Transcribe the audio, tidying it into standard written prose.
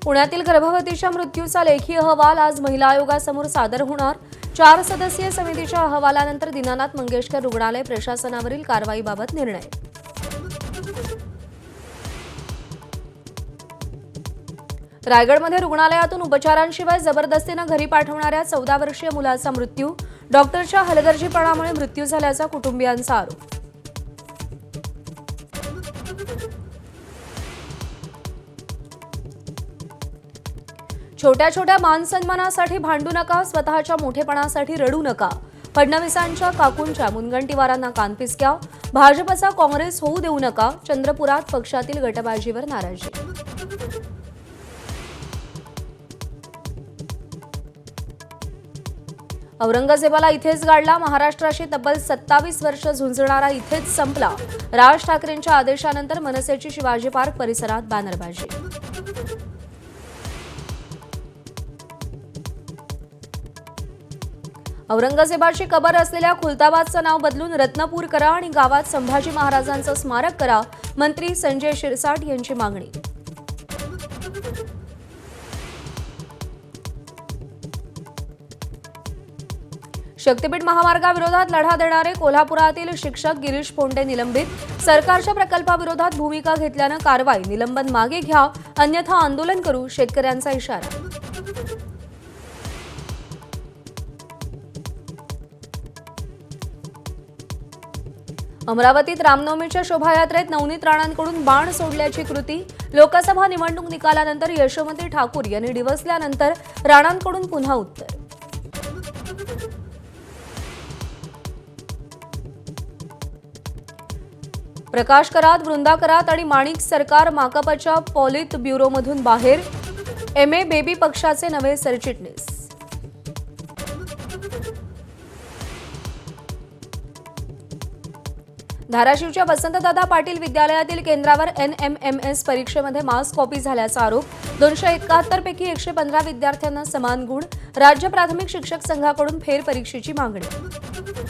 पुण्यातील गर्भवतीच्या मृत्यूचा लेखी अहवाल आज महिला आयोगासमोर सादर होणार। 4 सदस्यीय समितीच्या अहवालानंतर दीनानाथ मंगेशकर रुग्णालय प्रशासनावरील कारवाईबाबत निर्णय। रायगडमध्ये रुग्णालयातून उपचारांशिवाय जबरदस्तीने घरी पाठवणाऱ्या 14 वर्षीय मुलाचा मृत्यू। डॉक्टरच्या हलगर्जीपणामुळे मृत्यू झाल्याचा कुटुंबियांचा आरोप। छोट्या छोट्या मानसन्मानासाठी भांडू नका, स्वतःच्या मोठेपणासाठी रडू नका। फडणवीसांच्या काकूंच्या मुनगंटीवारांना कानपिचक्या। भाजपचा काँग्रेस होऊ देऊ नका। चंद्रपुरात पक्षातील गटबाजीवर नाराजी। औरंगजेबाला इथेच गाडला। महाराष्ट्राशी तब्बल 27 वर्ष झुंजणारा इथेच संपला। राज ठाकरेंच्या आदेशानंतर मनसेची शिवाजी पार्क परिसरात बॅनरबाजी। औरंगजेबाची कबर असलेल्या खुलताबादचं नाव बदलून रत्नपूर करा आणि गावात संभाजी महाराजांचं स्मारक करा। मंत्री संजय शिरसाट यांची मागणी। शक्तीपीठ महामार्गाविरोधात लढा देणारे कोल्हापुरातील शिक्षक गिरीश पोंडे निलंबित। सरकारच्या प्रकल्पाविरोधात भूमिका घेतल्यानं कारवाई, निलंबन मागे घ्या अन्यथा आंदोलन करू, शेतकऱ्यांचा इशारा। अमरावतीत रामनवमीच्या शोभायात्रेत नवनीत राणांकडून बाण सोडल्याची कृती। लोकसभा निवडणूक निकालानंतर यशोमती ठाकूर यांनी डिवचल्यानंतर राणांकडून पुन्हा उत्तर। प्रकाश करात, वृंदा करात आणि माणिक सरकार माकपच्या पॉलिट ब्युरोमधून बाहेर। एमए बेबी पक्षाचे नवे सरचिटणीस। धाराशिवच्या वसंतदादा पाटील विद्यालयातील केंद्रावर NMMS परीक्षेमध्ये मास कॉपी झाल्याचा आरोप। 271 पैकी 115 विद्यार्थ्यांना समान गुण। राज्य प्राथमिक शिक्षक संघाकडून फेरपरीक्षेची मागणी।